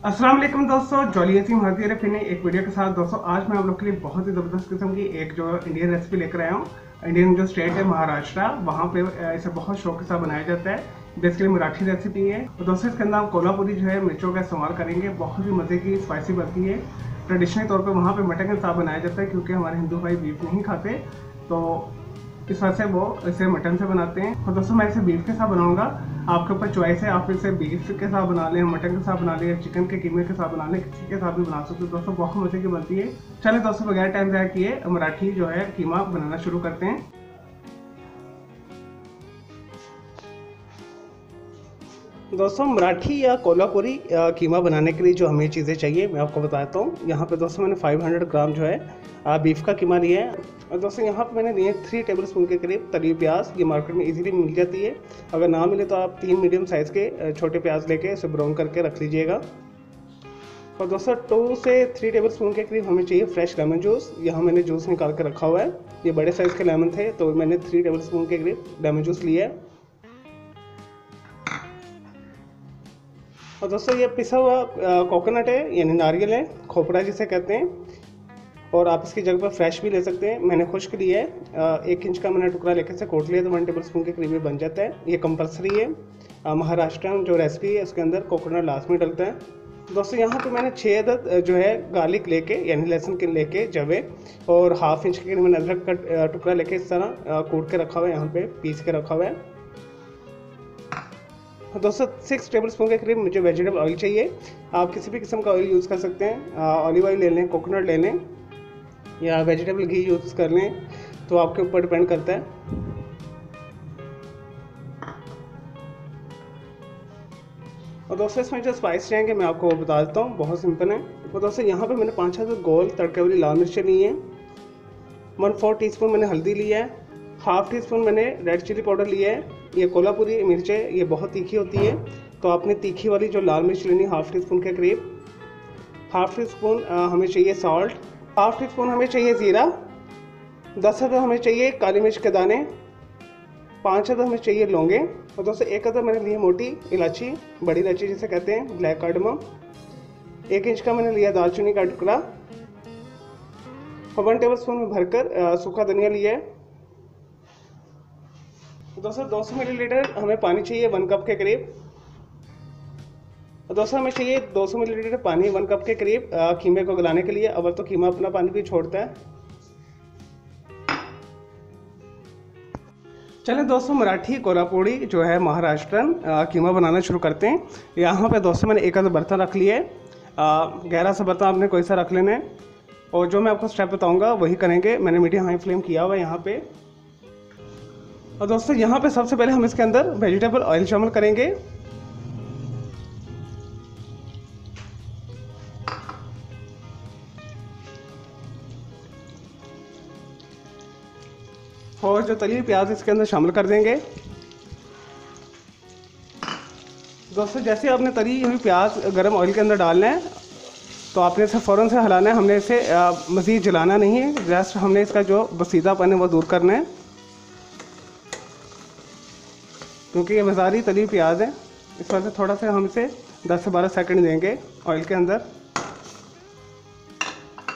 अस्सलाम वालेकुम दोस्तों, जॉली हसीम हाजिर है फिर एक वीडियो के साथ। दोस्तों आज मैं आप लोग के लिए बहुत ही ज़बरदस्त किस्म की एक जो इंडियन रेसिपी लेकर आया हूँ। इंडियन जो स्टेट है महाराष्ट्र, वहाँ पे इसे बहुत शौक के साथ बनाया जाता है। बेसिकली मराठी रेसिपी है। और दोस्तों इसके अंदर हम कोल्हापुरी जो है मिर्चों का इस्तेमाल करेंगे। बहुत ही मज़े की स्पाइसी बनती है। ट्रेडिशनल तौर पर वहाँ पर मटन के साथ बनाया जाता है, क्योंकि हमारे हिंदू भाई बीफ नहीं खाते, तो इस वजह से वो इसे मटन से बनाते हैं। और दोस्तों मैं इसे बीफ के साथ बनाऊंगा। आपके ऊपर चॉइस है, आप इसे बीफ के साथ बना लें, मटन के साथ बना लें, चिकन के कीमे के साथ बना लें, किसी के साथ भी बना सकते हो। दोस्तों बहुत मजे की बनती है। चलिए दोस्तों बगैर टाइम ज़ाया किए मराठी जो है कीमा बनाना शुरू करते हैं। दोस्तों मराठी या कोल्हापुरी कीमा बनाने के लिए जो हमें चीज़ें चाहिए मैं आपको बताता हूँ। यहाँ पे दोस्तों मैंने 500 ग्राम जो है बीफ का कीमा लिया है। और दोस्तों यहाँ पे मैंने लिए 3 टेबल स्पून के करीब तली प्याज। ये मार्केट में इजीली मिल जाती है। अगर ना मिले तो आप 3 मीडियम साइज़ के छोटे प्याज लेके उसे ब्राउन करके रख लीजिएगा। और दोस्तों 2 से 3 टेबल स्पून के करीब हमें चाहिए फ्रेश लेमन जूस। यहाँ मैंने जूस निकाल के रखा हुआ है। ये बड़े साइज़ के लेमन थे, तो मैंने 3 टेबल स्पून के करीब लेमन जूस लिया है। और दोस्तों ये पिसा हुआ कोकोनट है, यानी नारियल है, खोपरा जिसे कहते हैं। और आप इसकी जगह पर फ्रेश भी ले सकते हैं। मैंने खुश्क लिया है। 1 इंच का मैंने टुकड़ा लेकर से कोट लिया, तो 1 टेबल स्पून के करीब बन जाता है। ये कंपलसरी है। महाराष्ट्र जो रेसिपी है उसके अंदर कोकोनट लास्ट में डलता है। दोस्तों यहाँ पे मैंने 6 अदद जो है गार्लिक लेके, यानी लहसुन के लेके जवे, और 1/2 इंच के करीब मैंने अदरक का टुकड़ा लेके इस तरह कूट के रखा हुआ है, यहाँ पे पीस के रखा हुआ है। दोस्तों 6 टेबल स्पून के करीब मुझे वेजिटेबल ऑयल चाहिए। आप किसी भी किस्म का ऑयल यूज़ कर सकते हैं। ऑलिव ऑयल ले लें, कोकोनट ले लें, या वेजिटेबल घी यूज़ कर लें, तो आपके ऊपर डिपेंड करता है। और दोस्तों इसमें जो स्पाइस रहेंगे मैं आपको बता देता हूँ, बहुत सिंपल है। और दोस्तों यहाँ पे मैंने 5-6 गोल तड़के वाली लाल मिर्चें ली हैं। 1/4 टीस्पून मैंने हल्दी लिया है। 1/2 टीस्पून मैंने रेड चिली पाउडर लिया है। ये कोल्हापुरी मिर्चें ये बहुत तीखी होती है, तो आपने तीखी वाली जो लाल मिर्च लेनी 1/2 टीस्पून के करीब। 1/2 टीस्पून हमें चाहिए सॉल्ट। 1/2 टीस्पून हमें चाहिए ज़ीरा। 10 अदद हमें चाहिए काली मिर्च के दाने। 5 अदद हमें चाहिए लौंगे। और दोस्तों 1 अदद मैंने ली है मोटी इलायची, बड़ी इलायची जिसे कहते हैं, ब्लैक कार्डमम। 1 इंच का मैंने लिया दालचीनी का टुकड़ा। और 1 टेबल स्पून में भरकर सूखा धनिया लिया है। दोस्तों 200 मिलीलीटर हमें पानी चाहिए 1 कप के करीब। दोस्तों हमें चाहिए 200 मिलीलीटर पानी 1 कप के करीब कीमे को गलाने के लिए। अगर तो कीमा अपना पानी भी छोड़ता है। चलें दोस्तों मराठी कोल्हापुरी जो है महाराष्ट्रन कीमा बनाना शुरू करते हैं। यहाँ पे दोस्तों मैंने एक आधा बर्तन रख लिया है। गहरा सा बर्तन आपने कोई सा रख लेना है। और जो मैं आपको स्टेप बताऊँगा वही करेंगे। मैंने मीडियम हाई फ्लेम किया हुआ है यहाँ पे। और दोस्तों यहाँ पे सबसे पहले हम इसके अंदर वेजिटेबल ऑयल शामिल करेंगे। और जो तली हुई प्याज इसके अंदर शामिल कर देंगे। दोस्तों जैसे आपने तली हुई प्याज गरम ऑयल के अंदर डालना है, तो आपने इसे फ़ौरन से हिलाना है। हमने इसे मज़ीद जलाना नहीं है, जस्ट हमने इसका जो बसीदापन है वो दूर करना है, क्योंकि ये बाजारी तली प्याज है। इस वजह से थोड़ा सा हम इसे 10 से 12 सेकंड देंगे ऑयल के अंदर।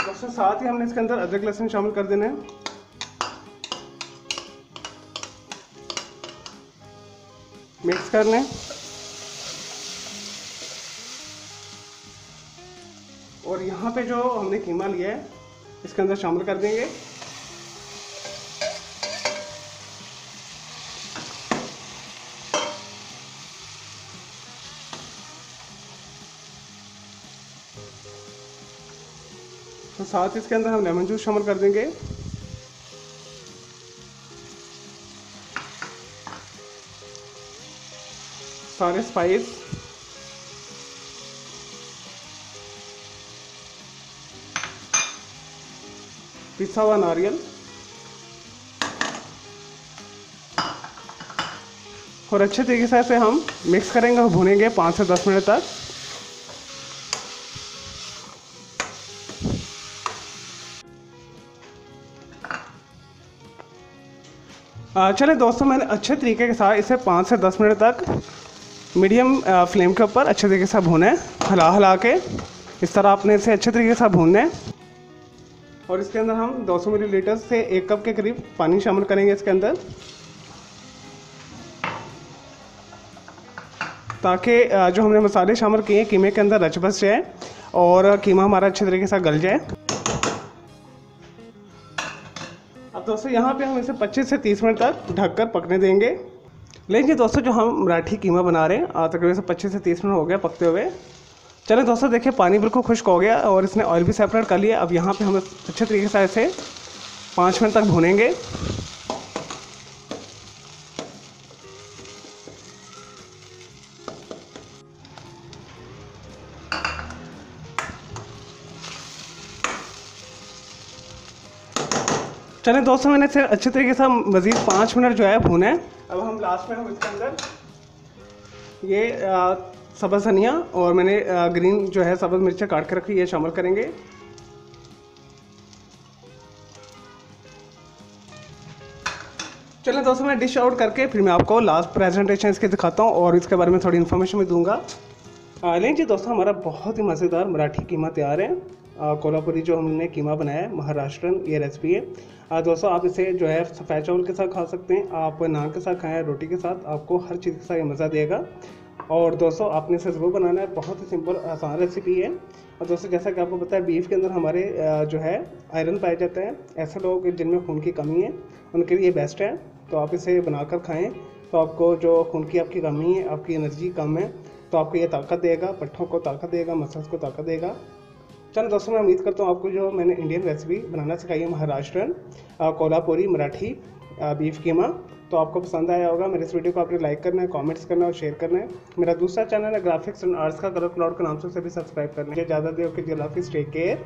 दोस्तों साथ ही हमने इसके अंदर अदरक लहसुन शामिल कर देना है। मिक्स कर लें। और यहाँ पे जो हमने कीमा लिया है इसके अंदर शामिल कर देंगे। तो साथ इसके अंदर हम लेमन जूस शामिल कर देंगे। सारे स्पाइस, पिसा हुआ नारियल, और अच्छे तरीके से इसे हम मिक्स करेंगे और भूनेंगे 5 से 10 मिनट तक। चलें दोस्तों मैंने अच्छे तरीके के साथ इसे 5 से 10 मिनट तक मीडियम फ्लेम के ऊपर अच्छे तरीके से भूना है। हिला हिला के इस तरह आपने इसे अच्छे तरीके से भूनना है। और इसके अंदर हम 200 मिलीलीटर से 1 कप के करीब पानी शामिल करेंगे इसके अंदर, ताकि जो हमने मसाले शामिल किए हैं कीमे के अंदर रच बस जाए और कीमा हमारा अच्छे तरीके से गल जाए। अब दोस्तों यहाँ पे हम इसे 25 से 30 मिनट तक ढककर पकने देंगे। लेकिन दोस्तों जो हम मराठी कीमा बना रहे हैं तकरीबन 25 से 30 मिनट हो गया पकते हुए। चलें दोस्तों, देखिए पानी बिल्कुल खुश्क हो गया और इसने ऑयल भी सेपरेट कर लिया। अब यहाँ पे हम अच्छे तरीके से इसे 5 मिनट तक भूनेंगे। चलें दोस्तों, मैंने इसे अच्छे तरीके से मज़ीद 5 मिनट जो है भूना है। अब हम लास्ट में हम इसके अंदर ये सब्ज़ धनिया और मैंने ग्रीन जो है सब्ज़ मिर्चें काट के रखी ये शामिल करेंगे। चलें दोस्तों, मैं डिश आउट करके फिर मैं आपको लास्ट प्रेजेंटेशन इसके दिखाता हूँ और इसके बारे में थोड़ी इन्फॉर्मेशन भी दूंगा। लेकिन जी दोस्तों, हमारा बहुत ही मज़ेदार मराठी कीमा तैयार है। कोल्हापुरी जो हमने कीमा बनाया है महाराष्ट्रन, ये रेसिपी है। दोस्तों आप इसे जो है सफ़ेद चावल के साथ खा सकते हैं, आप नान के साथ खाएं, रोटी के साथ, आपको हर चीज़ के साथ ये मज़ा देगा। और दोस्तों आपने इसे ज़रूर बनाना है, बहुत ही सिंपल आसान रेसिपी है। और दोस्तों जैसा कि आपको पता है बीफ के अंदर हमारे जो है आयरन पाया जाता है। ऐसे लोग जिनमें खून की कमी है उनके लिए बेस्ट है, तो आप इसे बनाकर खाएँ। तो आपको जो खून की आपकी कमी है, आपकी एनर्जी कम है, तो आपको ये ताकत देगा, पट्ठों को ताकत देगा, मसल्स को ताकत देगा। चलो दोस्तों, मैं उम्मीद करता हूँ आपको जो मैंने इंडियन रेसिपी बनाना सिखाई है महाराष्ट्रन कोल्हापुरी मराठी बीफ कीमा, तो आपको पसंद आया होगा। मेरे इस वीडियो को आपने लाइक करना है, कमेंट्स करना है और शेयर करना है। मेरा दूसरा चैनल है ग्राफिक्स एंड आर्ट्स का, कलर क्लाउड के नाम से भी सब्सक्राइब करना है। ज़्यादा देर के लिए टेक केयर।